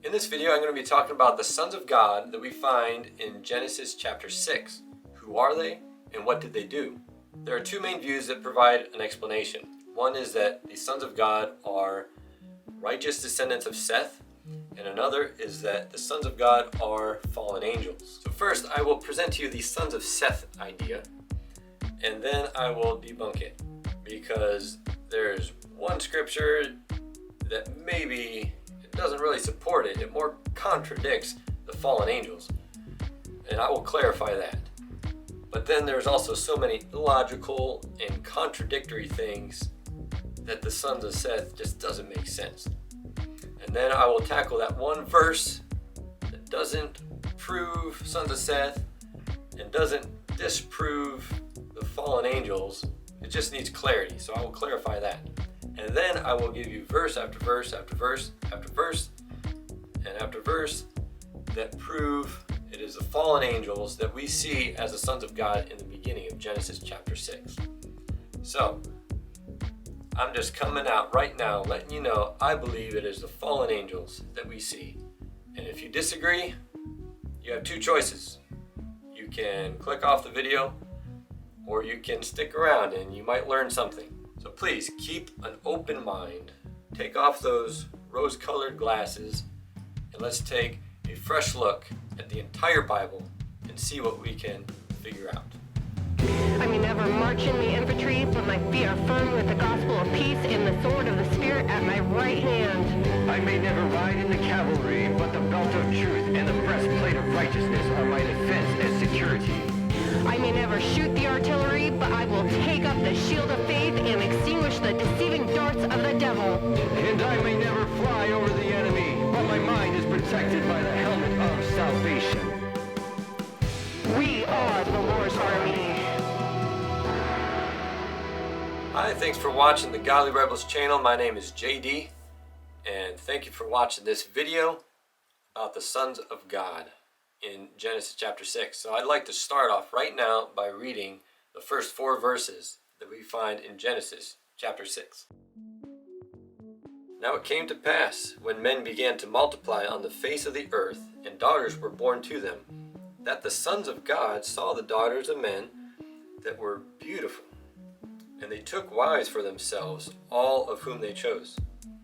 In this video, I'm going to be talking about the sons of God that we find in Genesis chapter 6. Who are they and what did they do? There are two main views that provide an explanation. One is that the sons of God are righteous descendants of Seth, and another is that the sons of God are fallen angels. So first, I will present to you the sons of Seth idea, and then I will debunk it, because there's one scripture that maybe it doesn't really support it. It more contradicts the fallen angels, and I will clarify that. But then there's also so many illogical and contradictory things that the sons of Seth just doesn't make sense. And then I will tackle that one verse that doesn't prove sons of Seth and doesn't disprove the fallen angels. It just needs clarity, so I will clarify that. And then I will give you verse after verse after verse after verse and after verse that prove it is the fallen angels that we see as the sons of God in the beginning of Genesis chapter 6. So, I'm just coming out right now letting you know I believe it is the fallen angels that we see. And if you disagree, you have two choices. You can click off the video, or you can stick around and you might learn something. So please keep an open mind. Take off those rose-colored glasses and let's take a fresh look at the entire Bible and see what we can figure out. I may never march in the infantry, but my feet are firm with the gospel of peace and the sword of the Spirit at my right hand. I may never ride in the cavalry, but the belt of truth and the breastplate of righteousness are my defense and security. I may never shoot the artillery, but I will take up the shield of faith and extinguish the deceiving darts of the devil. And I may never fly over the enemy, but my mind is protected by the helmet of salvation. We are the Lord's army. Hi, thanks for watching the Godly Rebels channel. My name is JD, and thank you for watching this video about the sons of God in Genesis chapter 6. So I'd like to start off right now by reading the first 4 verses that we find in Genesis chapter 6. Now it came to pass, when men began to multiply on the face of the earth, and daughters were born to them, that the sons of God saw the daughters of men that were beautiful, and they took wives for themselves, all of whom they chose.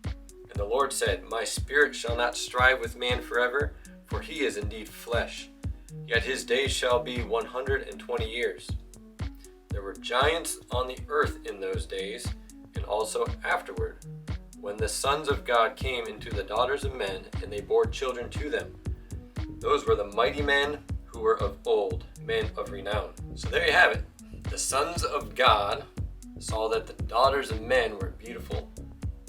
And the Lord said, My spirit shall not strive with man forever, for he is indeed flesh. Yet his days shall be 120 years. There were giants on the earth in those days, and also afterward, when the sons of God came into the daughters of men, and they bore children to them. Those were the mighty men who were of old, men of renown. So there you have it. The sons of God saw that the daughters of men were beautiful,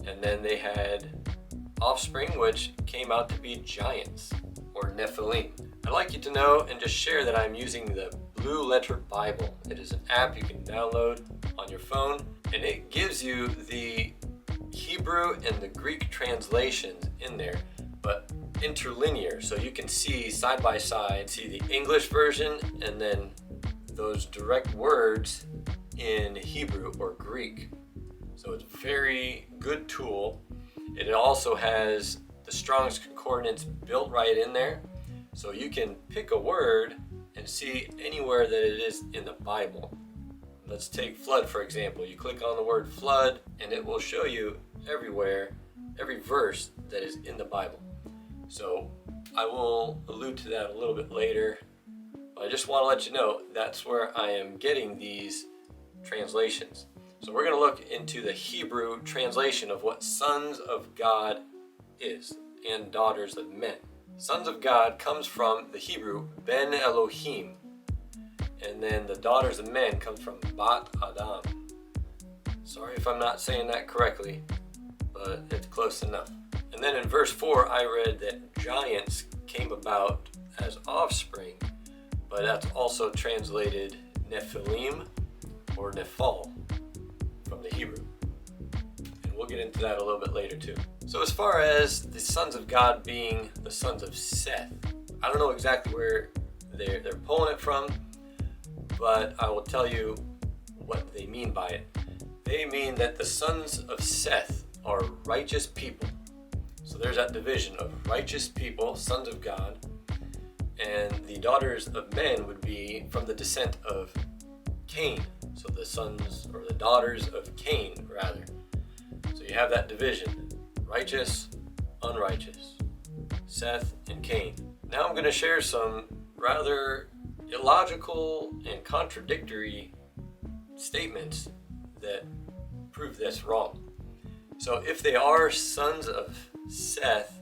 and then they had offspring which came out to be giants, or Nephilim. I'd like you to know and just share that I'm using the Blue Letter Bible. It is an app you can download on your phone, and it gives you the Hebrew and the Greek translations in there, but interlinear, so you can see side by side, see the English version and then those direct words in Hebrew or Greek. So it's a very good tool. It also has the Strong's Concordance built right in there, so you can pick a word and see anywhere that it is in the Bible. Let's take flood for example. You click on the word flood and it will show you everywhere, every verse that is in the Bible. So I will allude to that a little bit later, but I just want to let you know that's where I am getting these translations. So we're going to look into the Hebrew translation of what sons of God is and daughters of men. Sons of God comes from the Hebrew Ben Elohim, and then the daughters of men comes from Bat Adam. Sorry if I'm not saying that correctly, but it's close enough. And then in verse 4 I read that giants came about as offspring, but that's also translated Nephilim or Nephal from the Hebrew. And we'll get into that a little bit later too. So as far as the sons of God being the sons of Seth, I don't know exactly where they're pulling it from, but I will tell you what they mean by it. They mean that the sons of Seth are righteous people. So there's that division of righteous people, sons of God, and the daughters of men would be from the descent of Cain. So the sons, or the daughters of Cain, rather. So you have that division, righteous, unrighteous, Seth and Cain. Now I'm going to share some rather illogical and contradictory statements that prove this wrong. So if they are sons of Seth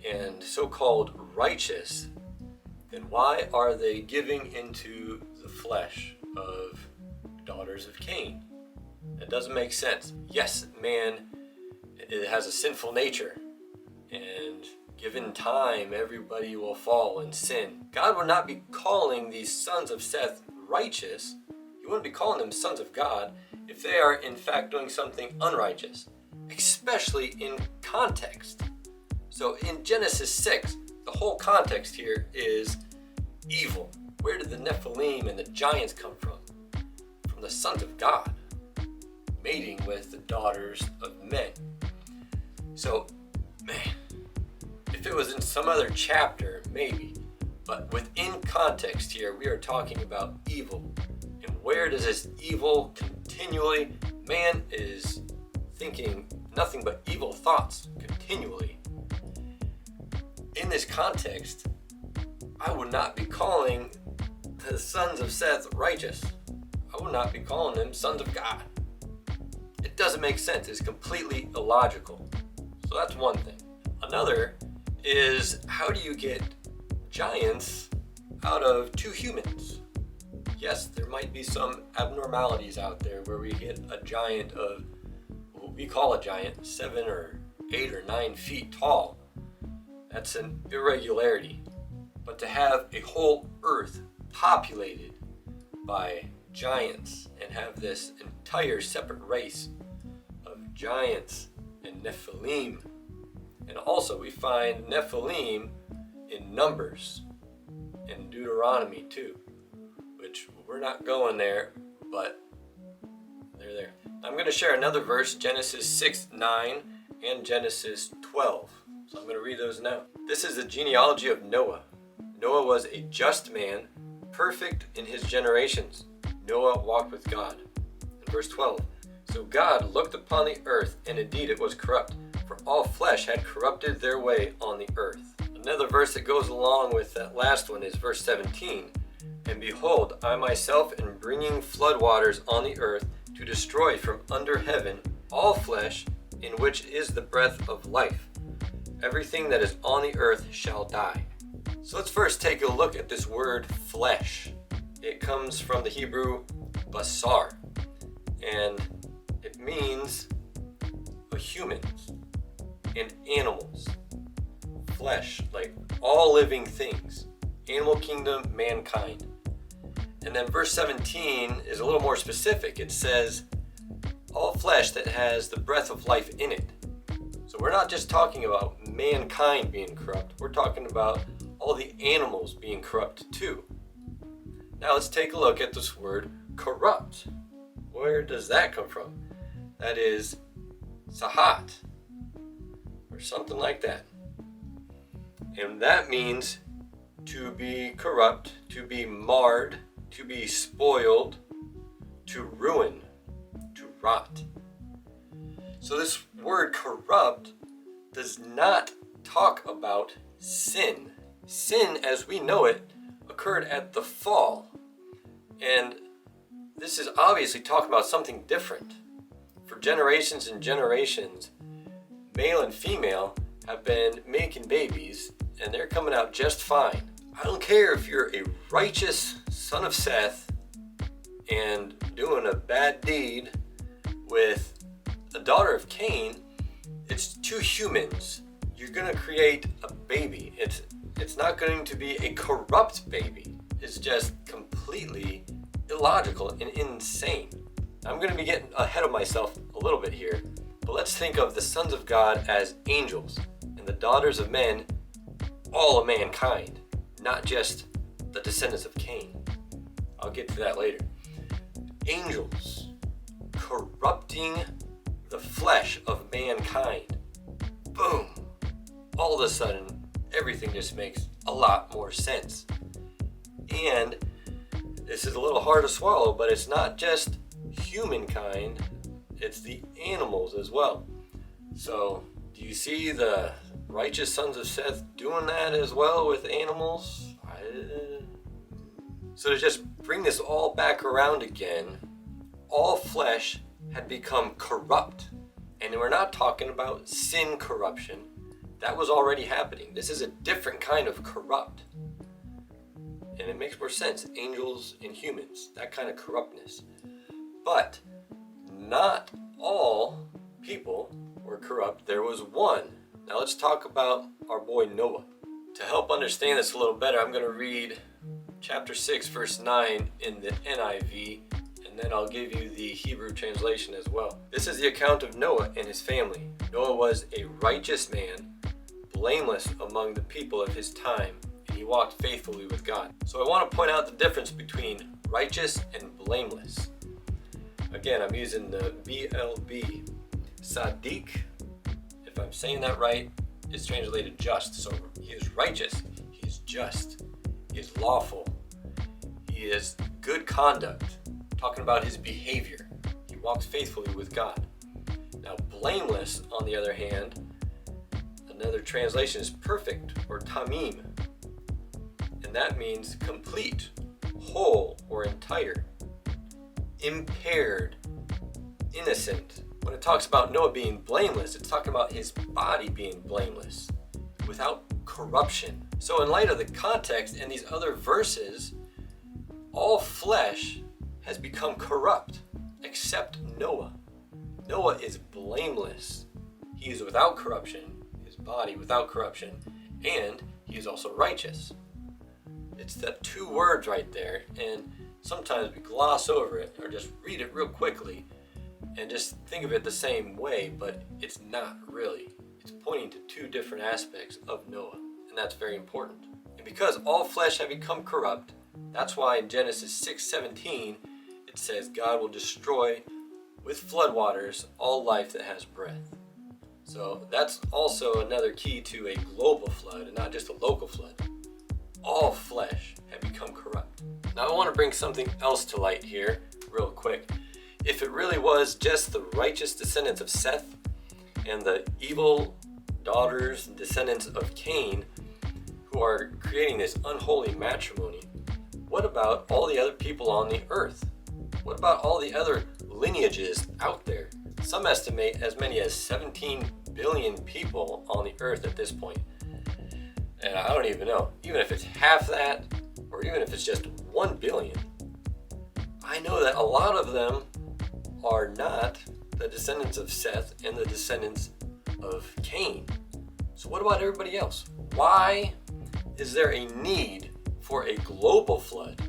and so-called righteous, then why are they giving into the flesh of daughters of Cain? That doesn't make sense. Yes, man, it has a sinful nature, and given time, everybody will fall and sin. God would not be calling these sons of Seth righteous. He wouldn't be calling them sons of God if they are in fact doing something unrighteous, especially in context. So in Genesis 6, the whole context here is evil. Where did the Nephilim and the giants come from? From the sons of God, mating with the daughters of men. So, man, if it was in some other chapter, maybe. But within context here, we are talking about evil. And where does this evil continually? Man is thinking nothing but evil thoughts continually. In this context, I would not be calling the sons of Seth righteous. I would not be calling them sons of God. It doesn't make sense. It's completely illogical. So that's one thing. Another is, how do you get giants out of two humans? Yes, there might be some abnormalities out there where we get a giant of what we call a giant, 7 or 8 or 9 feet tall. That's an irregularity. But to have a whole earth populated by giants and have this entire separate race of giants and Nephilim. And also we find Nephilim in Numbers and Deuteronomy too, which we're not going there, but they're there. I'm going to share another verse, Genesis 6:9 and Genesis 12. So I'm going to read those now. This is the genealogy of Noah. Noah was a just man, perfect in his generations. Noah walked with God. In verse 12, so God looked upon the earth, and indeed it was corrupt, for all flesh had corrupted their way on the earth. Another verse that goes along with that last one is verse 17. And behold, I myself am bringing floodwaters on the earth to destroy from under heaven all flesh in which is the breath of life. Everything that is on the earth shall die. So let's first take a look at this word flesh. It comes from the Hebrew basar, and it means humans and animals. Flesh, like all living things. Animal kingdom, mankind. And then verse 17 is a little more specific. It says, all flesh that has the breath of life in it. So we're not just talking about mankind being corrupt. We're talking about all the animals being corrupt too. Now let's take a look at this word corrupt. Where does that come from? That is sahat, or something like that. And that means to be corrupt, to be marred, to be spoiled, to ruin, to rot. So this word corrupt does not talk about sin. Sin as we know it occurred at the fall. And this is obviously talking about something different. For generations and generations, male and female have been making babies, and they're coming out just fine. I don't care if you're a righteous son of Seth and doing a bad deed with a daughter of Cain. It's two humans. You're going to create a baby. It's not going to be a corrupt baby. It's just completely illogical and insane. I'm going to be getting ahead of myself a little bit here, but let's think of the sons of God as angels and the daughters of men, all of mankind, not just the descendants of Cain. I'll get to that later. Angels corrupting the flesh of mankind. boom, all of a sudden, everything just makes a lot more sense. And this is a little hard to swallow, but it's not just humankind, it's the animals as well. So, do you see the righteous sons of Seth doing that as well with animals? So to just bring this all back around again, all flesh had become corrupt. And we're not talking about sin corruption. That was already happening. This is a different kind of corrupt. And it makes more sense. Angels and humans, that kind of corruptness. But not all people were corrupt. There was one. Now let's talk about our boy Noah. To help understand this a little better, I'm going to read chapter 6, verse 9 in the NIV, and then I'll give you the Hebrew translation as well. This is the account of Noah and his family. Noah was a righteous man, blameless among the people of his time, and he walked faithfully with God. So I want to point out the difference between righteous and blameless. Again, I'm using the BLB. Sadiq, if I'm saying that right, is translated just. So he is righteous, he is just, he is lawful, he is good conduct, talking about his behavior. He walks faithfully with God. Now, blameless, on the other hand, another translation is perfect or tamim, and that means complete, whole, or entire, impaired, innocent. When it talks about Noah being blameless, it's talking about his body being blameless, without corruption. So in light of the context and these other verses, all flesh has become corrupt, except Noah. Noah is blameless. He is without corruption, his body without corruption, and he is also righteous. It's the two words right there, and sometimes we gloss over it or just read it real quickly and just think of it the same way, but it's not really. It's pointing to two different aspects of Noah, and that's very important. And because all flesh have become corrupt, that's why in Genesis 6:17 it says God will destroy with floodwaters all life that has breath. So that's also another key to a global flood and not just a local flood. All flesh have become corrupt. Now I want to bring something else to light here real quick. If it really was just the righteous descendants of Seth and the evil daughters and descendants of Cain who are creating this unholy matrimony, what about all the other people on the earth? What about all the other lineages out there? Some estimate as many as 17 billion people on the earth at this point. And I don't even know, even if it's half that, or even if it's just 1 billion, I know that a lot of them are not the descendants of Seth and the descendants of Cain. So what about everybody else? Why is there a need for a global flood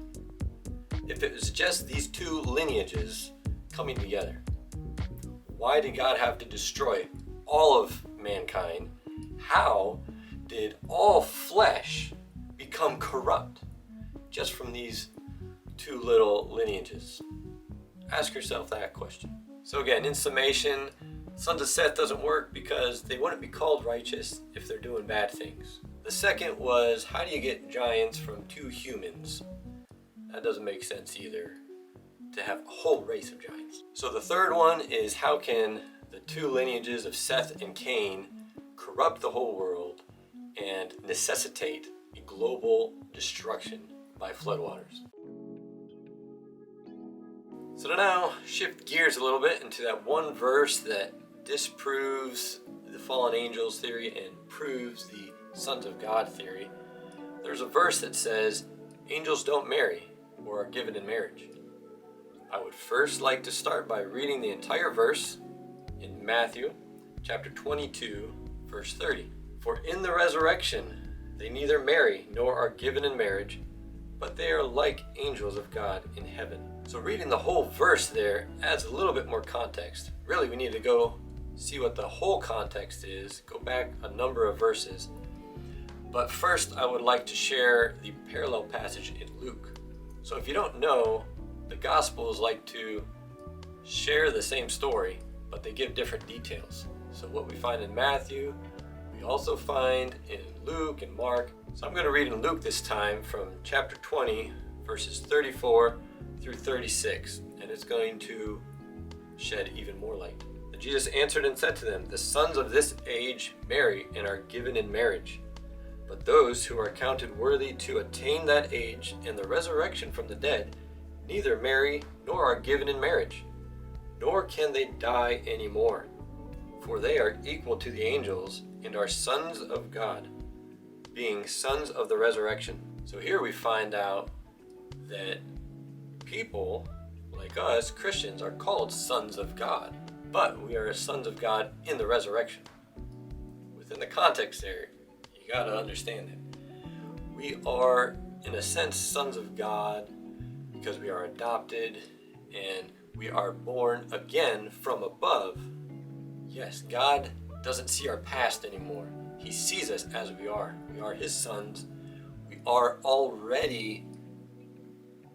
if it was just these two lineages coming together? Why did God have to destroy all of mankind? How did all flesh become corrupt just from these two little lineages? Ask yourself that question. So again, in summation, sons of Seth doesn't work because they wouldn't be called righteous if they're doing bad things. The second was, how do you get giants from two humans? That doesn't make sense either, to have a whole race of giants. So the third one is, how can the two lineages of Seth and Cain corrupt the whole world and necessitate a global destruction by floodwaters? So to now shift gears a little bit into that one verse that disproves the fallen angels theory and proves the sons of God theory. There's a verse that says angels don't marry or are given in marriage. I would first like to start by reading the entire verse in Matthew chapter 22, verse 30. For in the resurrection they neither marry nor are given in marriage, but they are like angels of God in heaven. So reading the whole verse there adds a little bit more context. Really, we need to go see what the whole context is, go back a number of verses. But first, I would like to share the parallel passage in Luke. So if you don't know, the Gospels like to share the same story, but they give different details. So what we find in Matthew, we also find in Luke and Mark. So I'm going to read in Luke this time from chapter 20, verses 34 through 36, and it's going to shed even more light. And Jesus answered and said to them, "The sons of this age marry and are given in marriage. But those who are counted worthy to attain that age and the resurrection from the dead neither marry nor are given in marriage, nor can they die any more. For they are equal to the angels and are sons of God, being sons of the resurrection." So here we find out that people like us, Christians, are called sons of God, but we are sons of God in the resurrection. Within the context there, you got to understand it. We are, in a sense, sons of God because we are adopted and we are born again from above. Yes, God doesn't see our past anymore. He sees us as we are. We are His sons. We are already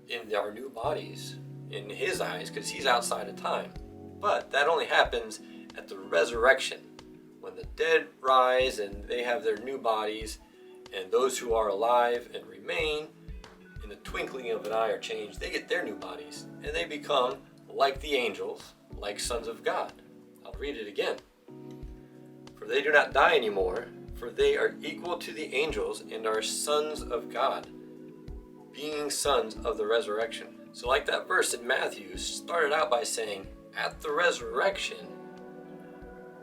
in our new bodies in His eyes because He's outside of time. But that only happens at the resurrection, when the dead rise and they have their new bodies, and those who are alive and remain in the twinkling of an eye are changed. They get their new bodies and they become like the angels, like sons of God. I'll read it again. "For they do not die anymore, for they are equal to the angels and are sons of God, being sons of the resurrection." So like that verse in Matthew started out by saying, at the resurrection,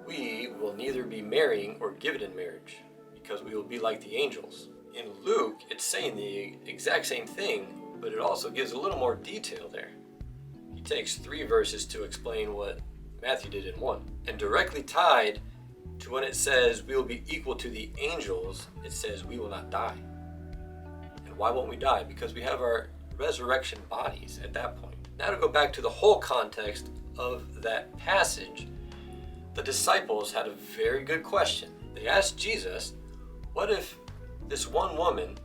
we will neither be marrying or given in marriage, because we will be like the angels. In Luke, it's saying the exact same thing, but it also gives a little more detail there. He takes 3 verses to explain what Matthew did in 1. And directly tied to when it says we will be equal to the angels, it says we will not die. And why won't we die? Because we have our resurrection bodies at that point. Now to go back to the whole context of that passage, the disciples had a very good question. They asked Jesus, what if this one woman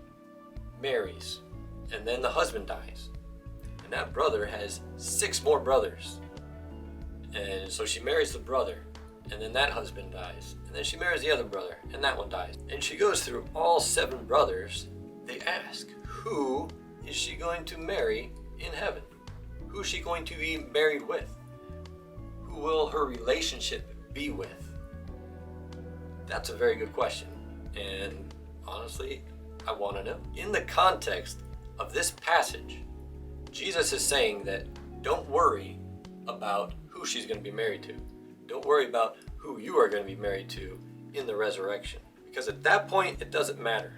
marries and then the husband dies? And that brother has 6 more brothers. And so she marries the brother, and then that husband dies. And then she marries the other brother, and that one dies. And she goes through all 7 brothers. They ask, who is she going to marry in heaven? Who is she going to be married with? Who will her relationship be with? That's a very good question. And honestly, I want to know. In the context of this passage, Jesus is saying that don't worry about who she's going to be married to. Don't worry about who you are going to be married to in the resurrection. Because at that point, it doesn't matter.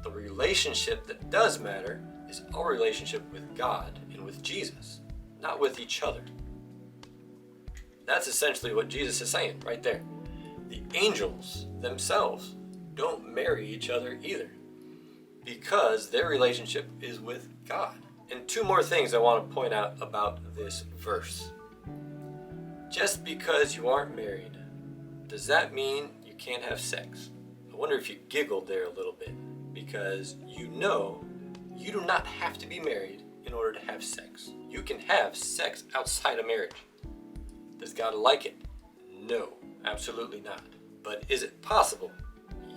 The relationship that does matter is our relationship with God and with Jesus, not with each other. That's essentially what Jesus is saying right there. The angels themselves don't marry each other either, because their relationship is with God. And 2 more things I want to point out about this verse. Just because you aren't married, does that mean you can't have sex? I wonder if you giggled there a little bit, because you know you do not have to be married in order to have sex. You can have sex outside of marriage. Does God like it? No, absolutely not. But is it possible?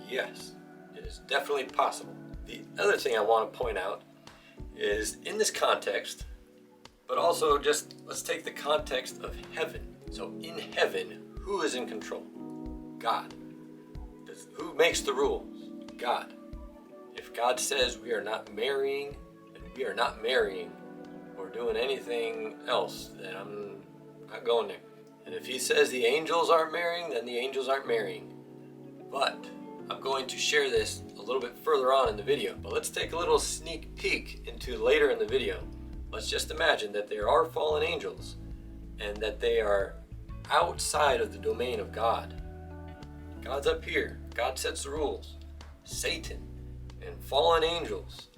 Yes, it is definitely possible. The other thing I want to point out is in this context, but also just let's take the context of heaven. So in heaven, who is in control? God. Who makes the rules? God. If God says we are not marrying, then we are not marrying or doing anything else, then I'm not going there. And if He says the angels aren't marrying, then the angels aren't marrying. But I'm going to share this a little bit further on in the video. But let's take a little sneak peek into later in the video. Let's just imagine that there are fallen angels and that they are outside of the domain of God. God's up here. God sets the rules. Satan and fallen angels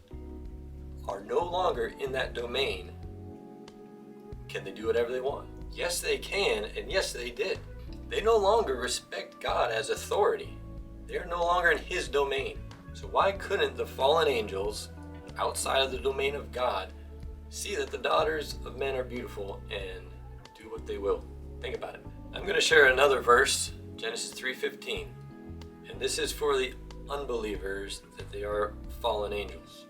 are no longer in that domain. Can they do whatever they want? Yes, they can, and yes, they did. They no longer respect God as authority. They are no longer in His domain. So why couldn't the fallen angels outside of the domain of God see that the daughters of men are beautiful and do what they will? Think about it. I'm going to share another verse, Genesis 3:15. And this is for the unbelievers, that they are fallen angels.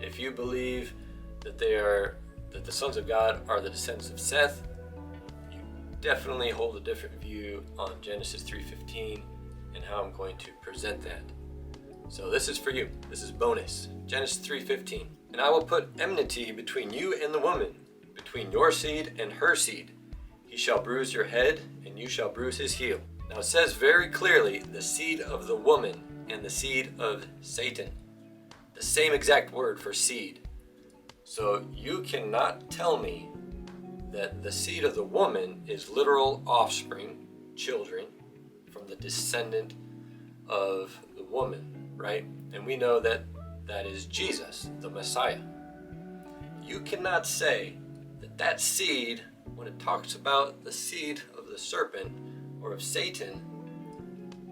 If you believe that the sons of God are the descendants of Seth, you definitely hold a different view on Genesis 3:15 and how I'm going to present that. So this is for you. This is bonus. Genesis 3:15. And I will put enmity between you and the woman, between your seed and her seed. He shall bruise your head, and you shall bruise his heel. Now it says very clearly, the seed of the woman and the seed of Satan. The same exact word for seed. So you cannot tell me that the seed of the woman is literal offspring, children, from the descendant of the woman, right? And we know that that is Jesus, the Messiah. You cannot say that that seed, when it talks about the seed of the serpent or of Satan,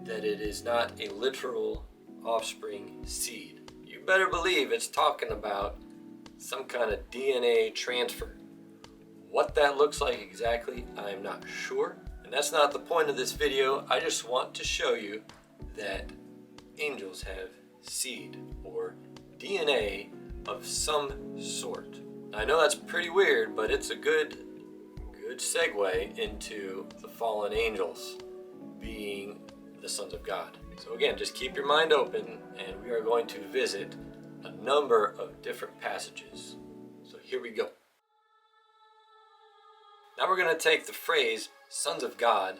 that it is not a literal offspring seed. You better believe it's talking about some kind of DNA transfer. What that looks like exactly, I'm not sure. And that's not the point of this video. I just want to show you that angels have seed or DNA of some sort. I know that's pretty weird, but it's a good segue into the fallen angels being the sons of God. So again, just keep your mind open, and we are going to visit a number of different passages. So here we go. Now we're going to take the phrase sons of God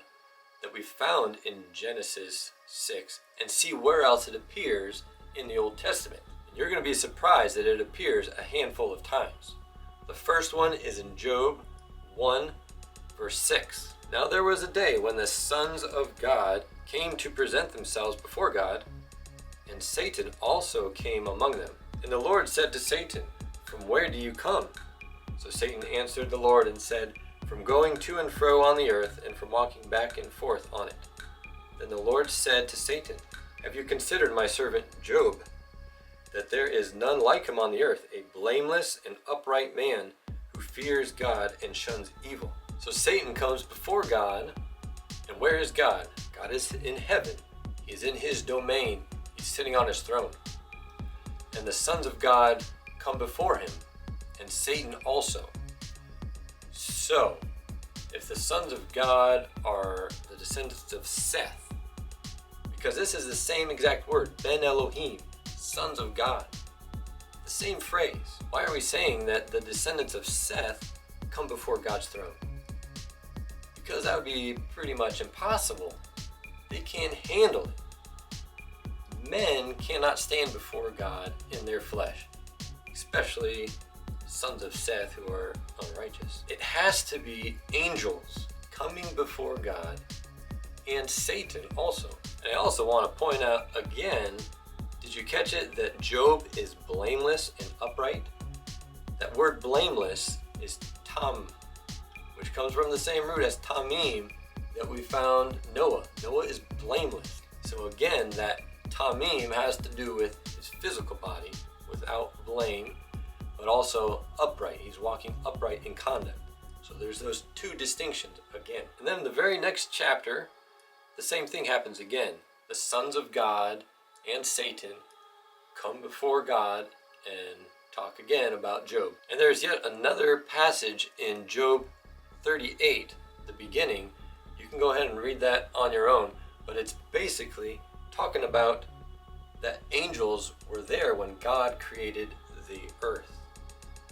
that we found in Genesis 6 and see where else it appears in the Old Testament. And you're going to be surprised that it appears a handful of times. The first one is in Job 1, verse 6. Now there was a day when the sons of God came to present themselves before God, and Satan also came among them. And the Lord said to Satan, "From where do you come?" So Satan answered the Lord and said, "From going to and fro on the earth, and from walking back and forth on it." Then the Lord said to Satan, "Have you considered my servant Job, that there is none like him on the earth, a blameless and upright man who fears God and shuns evil?" So Satan comes before God, and where is God? God is in heaven. He is in his domain. He's sitting on his throne. And the sons of God come before him, and Satan also. So, if the sons of God are the descendants of Seth, because this is the same exact word, Ben Elohim, sons of God, the same phrase, why are we saying that the descendants of Seth come before God's throne? Because that would be pretty much impossible. They can't handle it. Men cannot stand before God in their flesh, especially sons of Seth who are unrighteous. It has to be angels coming before God, and Satan also. And I also want to point out again, did you catch it that Job is blameless and upright? That word blameless is tam, which comes from the same root as tamim that we found Noah. Noah is blameless. So again, that tamim has to do with his physical body without blame, but also upright. He's walking upright in conduct. So there's those two distinctions again. And then the very next chapter, the same thing happens again. The sons of God and Satan come before God and talk again about Job. And there's yet another passage in Job 38, the beginning. You can go ahead and read that on your own, but it's basically talking about that angels were there when God created the earth.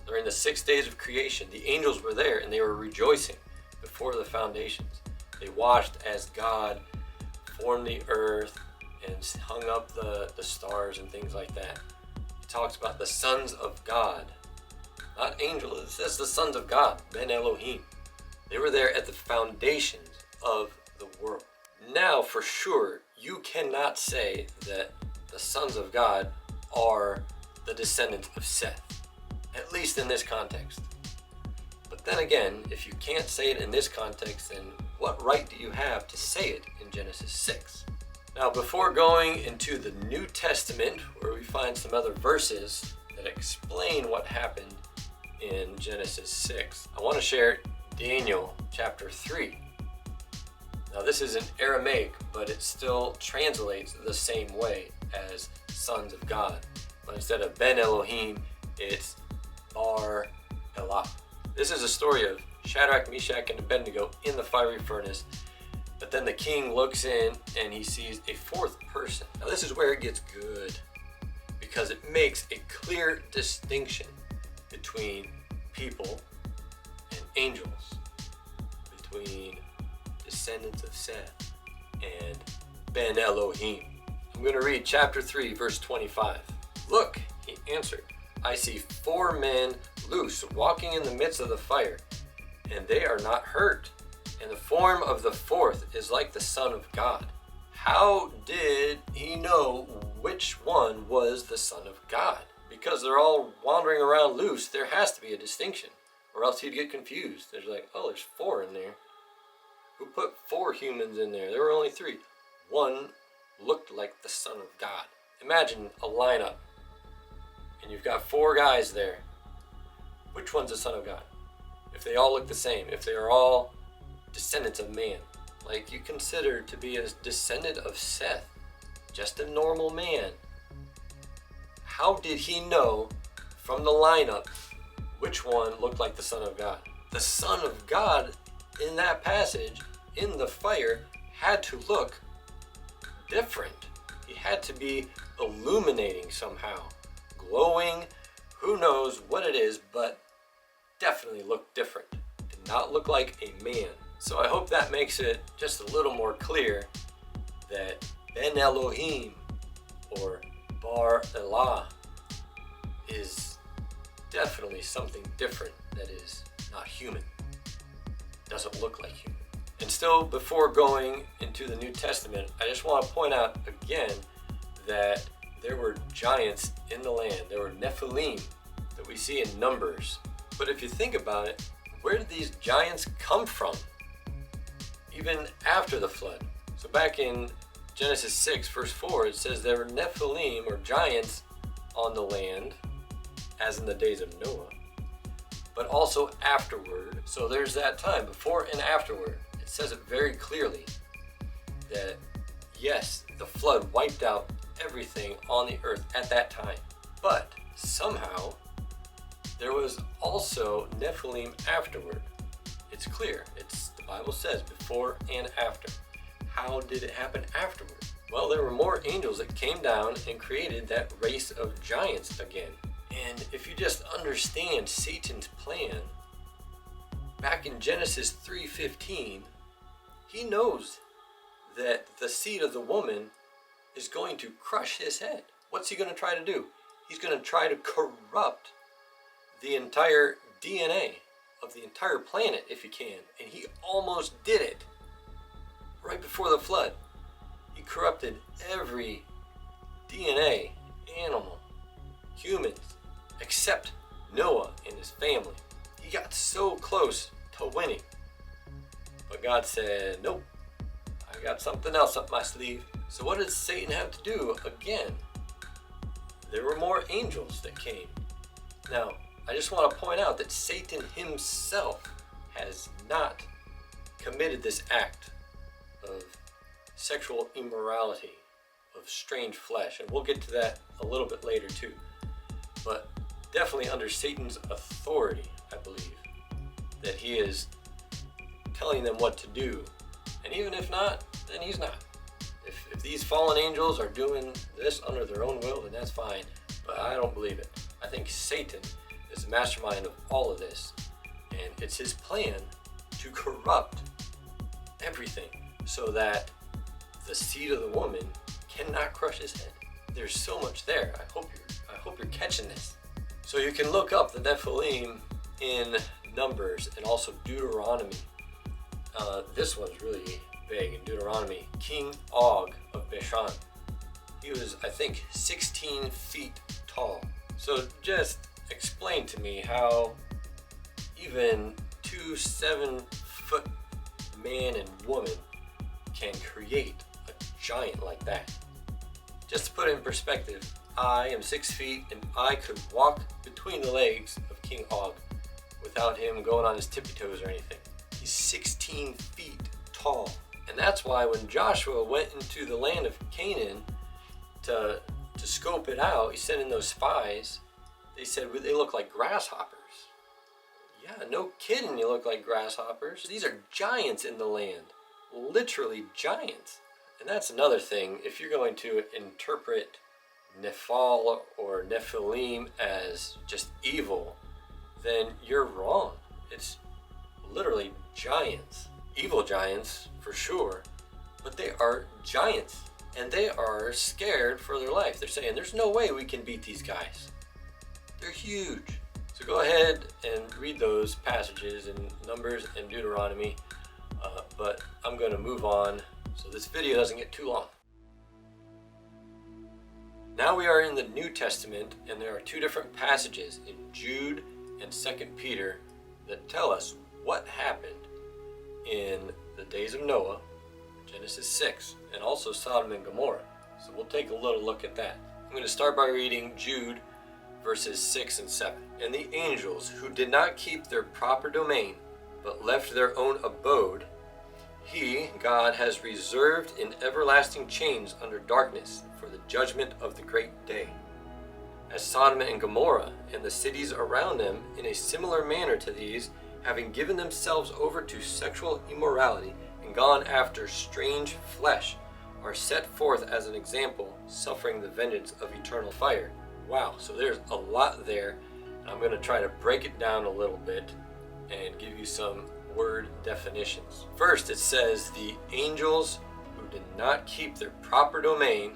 During the 6 days of creation, the angels were there and they were rejoicing before the foundations. They watched as God formed the earth and hung up the stars and things like that. It talks about the sons of God, not angels. It says the sons of God, Ben Elohim. They were there at the foundations of the world. Now, for sure, you cannot say that the sons of God are the descendants of Seth, at least in this context. But then again, if you can't say it in this context, then what right do you have to say it in Genesis 6? Now, before going into the New Testament, where we find some other verses that explain what happened in Genesis 6, I want to share Daniel chapter 3. Now this is in Aramaic, but it still translates the same way as sons of God. But instead of Ben Elohim, it's Bar Elah. This is a story of Shadrach, Meshach, and Abednego in the fiery furnace. But then the king looks in and he sees a fourth person. Now this is where it gets good, because it makes a clear distinction between people and angels, between descendants of Seth and Ben Elohim. I'm going to read chapter 3, verse 25. Look, he answered, I see 4 men loose walking in the midst of the fire, and they are not hurt. And the form of the fourth is like the Son of God. How did he know which one was the Son of God? Because they're all wandering around loose, there has to be a distinction, or else he'd get confused. There's like, oh, there's 4 in there. Who put 4 humans in there? There were only 3. One looked like the Son of God. Imagine a lineup, and you've got 4 guys there. Which one's the Son of God? If they all look the same, if they are all descendants of man, like you consider to be a descendant of Seth, just a normal man, how did he know from the lineup which one looked like the Son of God? The Son of God in that passage, in the fire, had to look different. He had to be illuminating somehow, glowing, who knows what it is, but definitely looked different. Did not look like a man. So I hope that makes it just a little more clear that Ben Elohim, or Bar Elah, is definitely something different that is not human. Doesn't look like human. And still, before going into the New Testament, I just want to point out again that there were giants in the land. There were Nephilim that we see in Numbers. But if you think about it, where did these giants come from? Even after the flood. So back in Genesis 6, verse 4, it says there were Nephilim, or giants, on the land, as in the days of Noah, but also afterward. So there's that time, before and afterward. It says it very clearly that, yes, the flood wiped out everything on the earth at that time. But somehow, there was also Nephilim afterward. It's clear. The Bible says before and after. How did it happen afterward? Well, there were more angels that came down and created that race of giants again. And if you just understand Satan's plan, back in Genesis 3:15, he knows that the seed of the woman is going to crush his head. What's he going to try to do? He's going to try to corrupt the entire DNA of the entire planet if he can. And he almost did it right before the flood. He corrupted every DNA, animal, humans, except Noah and his family. He got so close to winning. But God said, nope, I got something else up my sleeve. So what did Satan have to do again? There were more angels that came. Now, I just want to point out that Satan himself has not committed this act of sexual immorality, of strange flesh, and we'll get to that a little bit later too. But definitely under Satan's authority, I believe, that he is telling them what to do. And even if not, then he's not. If these fallen angels are doing this under their own will, then that's fine. But I don't believe it. I think Satan is the mastermind of all of this. And it's his plan to corrupt everything so that the seed of the woman cannot crush his head. There's so much there. I hope you're catching this. So you can look up the Nephilim in Numbers and also Deuteronomy. This one's really big in Deuteronomy. King Og of Bashan. He was, I think, 16 feet tall. So just explain to me how even 2 7-foot man and woman can create a giant like that. Just to put it in perspective, I am 6 feet and I could walk between the legs of King Og without him going on his tippy toes or anything. He's 16 feet tall. And that's why when Joshua went into the land of Canaan to scope it out, he sent in those spies. They said they look like grasshoppers. Yeah, no kidding, you look like grasshoppers. These are giants in the land, literally giants. And that's another thing. If you're going to interpret Nephal or Nephilim as just evil, then you're wrong. It's literally giants. Evil giants, for sure, but they are giants, and they are scared for their life. They're saying, there's no way we can beat these guys. They're huge. So go ahead and read those passages in Numbers and Deuteronomy, but I'm going to move on so this video doesn't get too long. Now we are in the New Testament, and there are two different passages in Jude and 2 Peter that tell us what happened in the days of Noah, Genesis 6, and also Sodom and Gomorrah. So we'll take a little look at that. I'm going to start by reading Jude verses 6 and 7. And the angels who did not keep their proper domain, but left their own abode, he, God, has reserved in everlasting chains under darkness for the judgment of the great day. As Sodom and Gomorrah and the cities around them, in a similar manner to these, having given themselves over to sexual immorality and gone after strange flesh, are set forth as an example, suffering the vengeance of eternal fire. Wow, so there's a lot there. I'm going to try to break it down a little bit and give you some word definitions. First, it says the angels who did not keep their proper domain,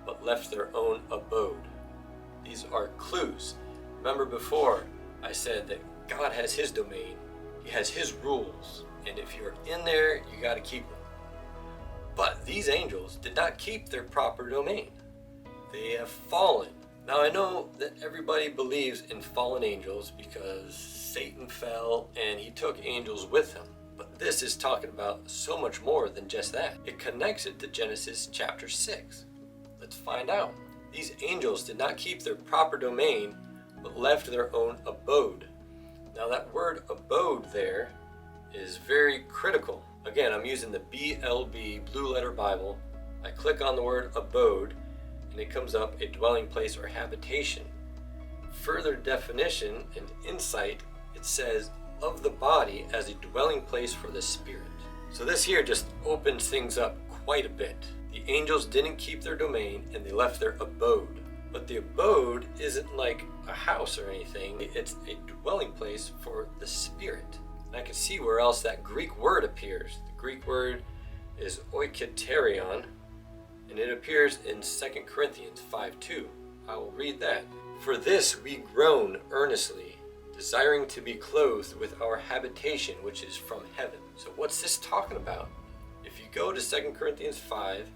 but left their own abode. These are clues. Remember before I said that God has his domain. He has his rules, and if you're in there, you got to keep them. But these angels did not keep their proper domain. They have fallen. Now I know that everybody believes in fallen angels because Satan fell and he took angels with him. But this is talking about so much more than just that. It connects it to Genesis chapter 6. Let's find out. These angels did not keep their proper domain, but left their own abode. Now that word abode there is very critical. Again, I'm using the BLB, Blue Letter Bible. I click on the word abode, and it comes up a dwelling place or habitation. Further definition and insight, it says of the body as a dwelling place for the spirit. So this here just opens things up quite a bit. The angels didn't keep their domain and they left their abode. But the abode isn't like a house or anything. It's a dwelling place for the spirit. And I can see where else that Greek word appears. The Greek word is oikaterion, and it appears in 2 Corinthians 5:2. I will read that. For this we groan earnestly, desiring to be clothed with our habitation which is from heaven. So what's this talking about? If you go to 2 Corinthians 5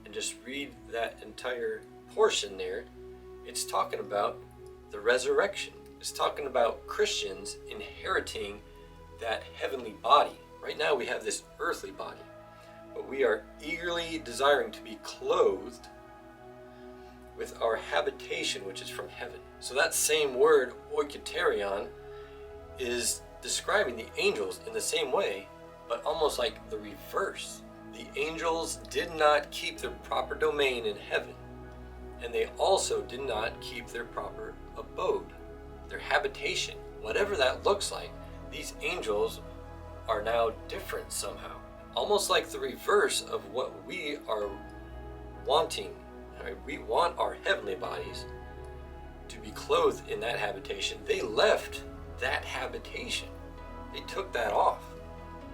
and just read that entire portion there, it's talking about the resurrection. It's talking about Christians inheriting that heavenly body. Right now we have this earthly body, but we are eagerly desiring to be clothed with our habitation which is from heaven. So that same word, oikaterion, is describing the angels in the same way, but almost like the reverse. The angels did not keep their proper domain in heaven, and they also did not keep their proper abode, their habitation. Whatever that looks like, these angels are now different somehow. Almost like the reverse of what we are wanting. Right? We want our heavenly bodies to be clothed in that habitation. They left that habitation. They took that off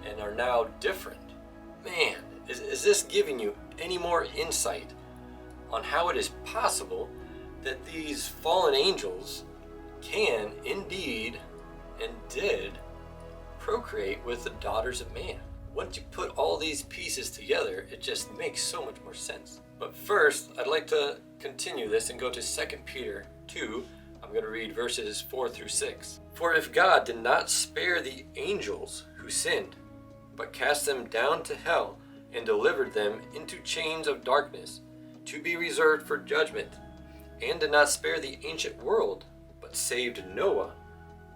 and are now different. Man, is this giving you any more insight on how it is possible that these fallen angels can indeed and did procreate with the daughters of man? Once you put all these pieces together, it just makes so much more sense. But first, I'd like to continue this and go to 2 Peter 2. I'm going to read verses 4 through 6. For if God did not spare the angels who sinned, but cast them down to hell and delivered them into chains of darkness, to be reserved for judgment, and did not spare the ancient world, but saved Noah,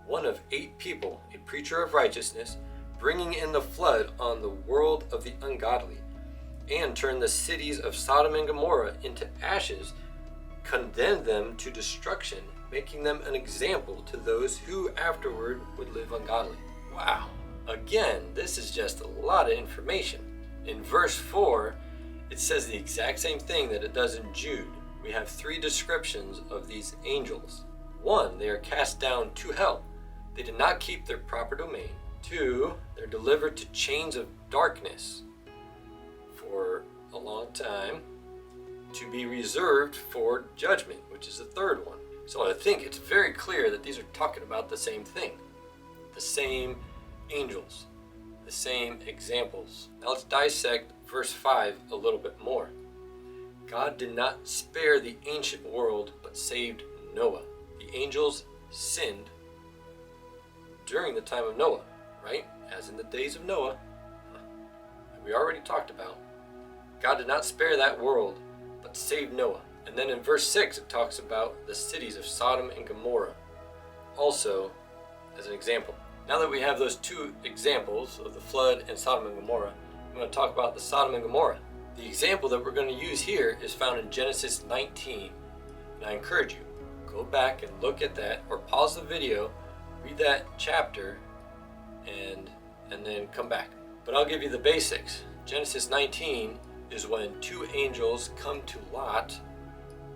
one of 8 people, a preacher of righteousness, bringing in the flood on the world of the ungodly, and turned the cities of Sodom and Gomorrah into ashes, condemned them to destruction, making them an example to those who afterward would live ungodly. Wow. Again, this is just a lot of information. In verse 4, it says the exact same thing that it does in Jude. We have 3 descriptions of these angels. 1, they are cast down to hell. They did not keep their proper domain. 2, they're delivered to chains of darkness for a long time, to be reserved for judgment, which is the 3rd one. So I think it's very clear that these are talking about the same thing, the same angels, the same examples. Now let's dissect verse 5 a little bit more. God did not spare the ancient world, but saved Noah. The angels sinned during the time of Noah, right? As in the days of Noah, we already talked about. God did not spare that world, but saved Noah. And then in verse 6, it talks about the cities of Sodom and Gomorrah, also as an example. Now that we have those 2 examples of the flood and Sodom and Gomorrah, I'm going to talk about the Sodom and Gomorrah. The example that we're going to use here is found in Genesis 19. And I encourage you, go back and look at that, or pause the video, read that chapter, and then come back. But I'll give you the basics. Genesis 19 is when 2 angels come to Lot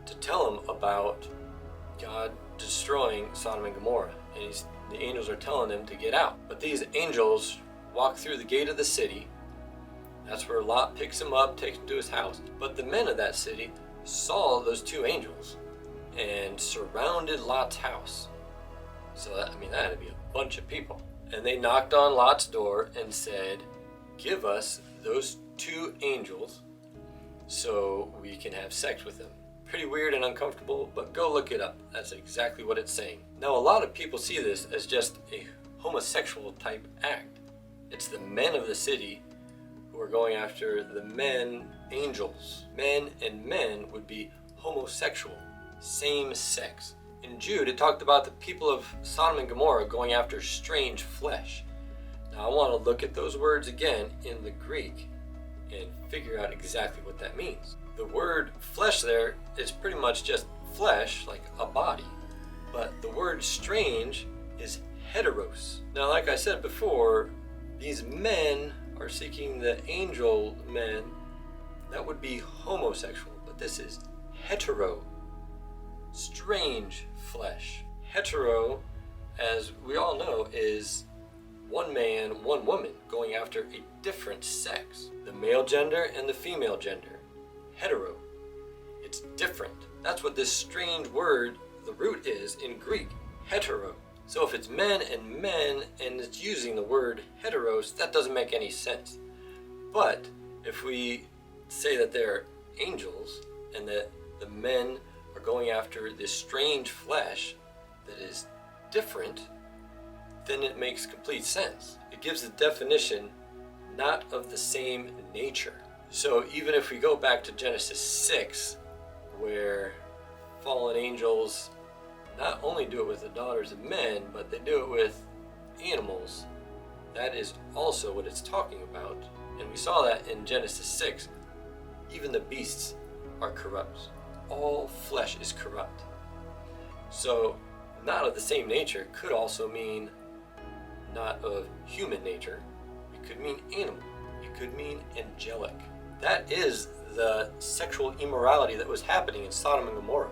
to tell him about God destroying Sodom and Gomorrah. And the angels are telling him to get out. But these angels walk through the gate of the city. That's where Lot picks him up, takes him to his house. But the men of that city saw those 2 angels and surrounded Lot's house. So that had to be a bunch of people. And they knocked on Lot's door and said, "Give us those 2 angels so we can have sex with them." Pretty weird and uncomfortable, but go look it up. That's exactly what it's saying. Now, a lot of people see this as just a homosexual type act. It's the men of the city who are going after the men angels. Men and men would be homosexual, same sex. In Jude, it talked about the people of Sodom and Gomorrah going after strange flesh. Now, I want to look at those words again in the Greek and figure out exactly what that means. The word flesh there is pretty much just flesh, like a body. But the word strange is heteros. Now, like I said before, these men are seeking the angel men. That would be homosexual, but this is hetero. Strange flesh. Hetero, as we all know, is one man, one woman going after a different sex. The male gender and the female gender. Hetero. It's different. That's what this strange word, the root is in Greek, hetero. So if it's men and it's using the word heteros, that doesn't make any sense. But if we say that they're angels and that the men are going after this strange flesh that is different, then it makes complete sense. It gives the definition not of the same nature. So even if we go back to Genesis 6, where fallen angels not only do it with the daughters of men, but they do it with animals, that is also what it's talking about. And we saw that in Genesis 6. Even the beasts are corrupt. All flesh is corrupt. So not of the same nature could also mean not of human nature. It could mean animal. It could mean angelic. That is the sexual immorality that was happening in Sodom and Gomorrah.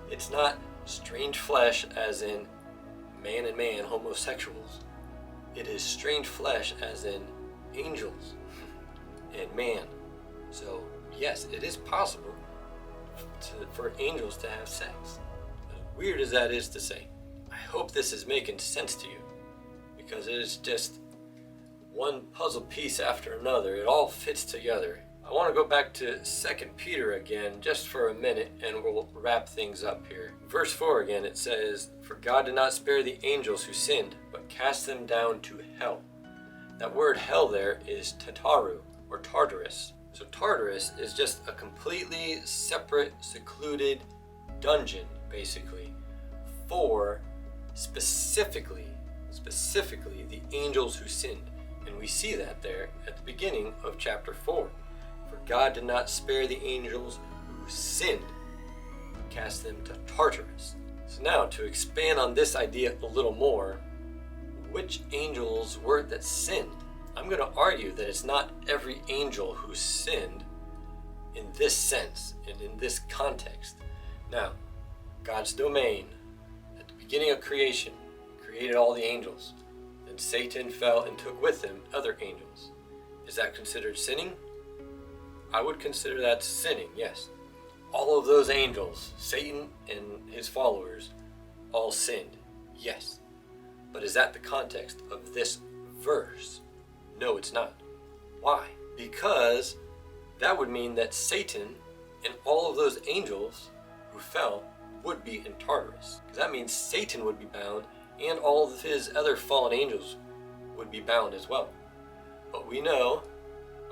It's not strange flesh as in man and man, homosexuals. It is strange flesh as in angels and man. So yes, it is possible for angels to have sex. As weird as that is to say, I hope this is making sense to you, because it is just one puzzle piece after another. It all fits together. I want to go back to 2 Peter again just for a minute, and we'll wrap things up here. Verse 4 again, it says, "For God did not spare the angels who sinned, but cast them down to hell." That word hell there is Tartaru, or Tartarus. So Tartarus is just a completely separate, secluded dungeon, basically, for specifically the angels who sinned. And we see that there at the beginning of chapter 4. For God did not spare the angels who sinned, but cast them to Tartarus. So now, to expand on this idea a little more, which angels were it that sinned? I'm going to argue that it's not every angel who sinned in this sense and in this context. Now, God's domain, at the beginning of creation, created all the angels. Then Satan fell and took with him other angels. Is that considered sinning? I would consider that sinning, yes. All of those angels, Satan and his followers, all sinned, yes. But is that the context of this verse? No, it's not. Why? Because that would mean that Satan and all of those angels who fell would be in Tartarus. Because that means Satan would be bound and all of his other fallen angels would be bound as well. But we know,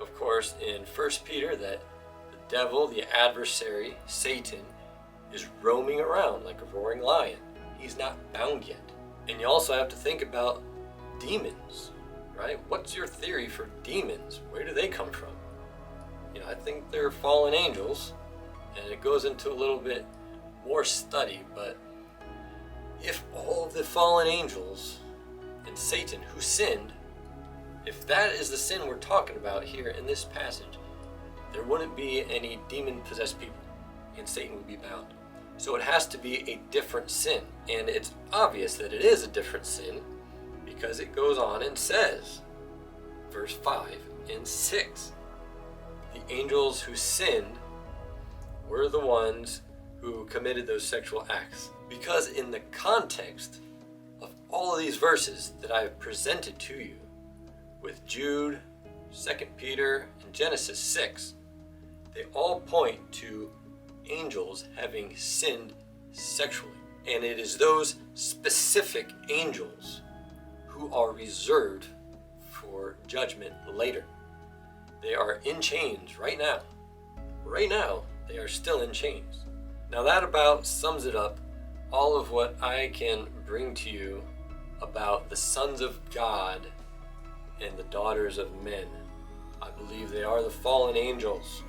of course, in 1 Peter that the devil, the adversary, Satan, is roaming around like a roaring lion. He's not bound yet. And you also have to think about demons, right? What's your theory for demons? Where do they come from? I think they're fallen angels, and it goes into a little bit more study, but if all of the fallen angels and Satan who sinned, if that is the sin we're talking about here in this passage, there wouldn't be any demon-possessed people, and Satan would be bound. So it has to be a different sin, and it's obvious that it is a different sin because it goes on and says, verse 5 and 6, the angels who sinned were the ones who committed those sexual acts. Because in the context of all of these verses that I've presented to you, with Jude, 2 Peter, and Genesis 6, they all point to angels having sinned sexually. And it is those specific angels who are reserved for judgment later. They are in chains right now. Right now, they are still in chains. Now that about sums it up, all of what I can bring to you about the sons of God and the daughters of men. I believe they are the fallen angels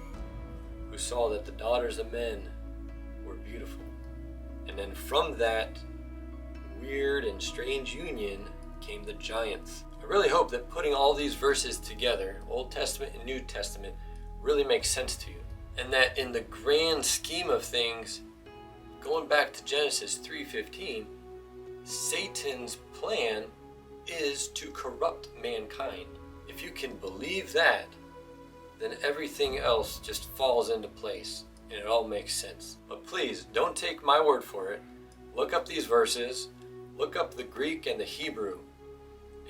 who saw that the daughters of men were beautiful. And then from that weird and strange union came the giants. I really hope that putting all these verses together, Old Testament and New Testament, really makes sense to you. And that in the grand scheme of things, going back to Genesis 3:15, Satan's plan is to corrupt mankind. If you can believe that, then everything else just falls into place and it all makes sense. But please, don't take my word for it. Look up these verses, look up the Greek and the Hebrew,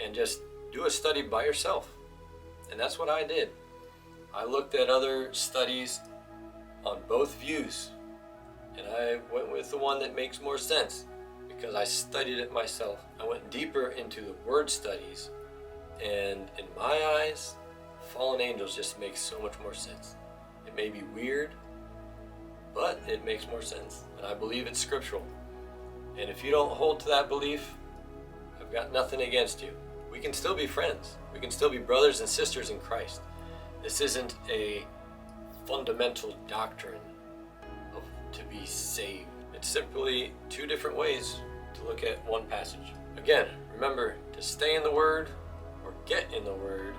and just do a study by yourself. And that's what I did. I looked at other studies on both views, and I went with the one that makes more sense because I studied it myself. I went deeper into the word studies, and in my eyes, fallen angels just makes so much more sense. It may be weird, but it makes more sense, and I believe it's scriptural. And if you don't hold to that belief, I've got nothing against you. We can still be friends. We can still be brothers and sisters in Christ. This isn't a fundamental doctrine of to be saved. It's simply two different ways to look at one passage. Again, remember to stay in the Word or get in the Word.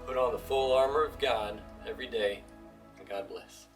Put on the full armor of God every day, and God bless.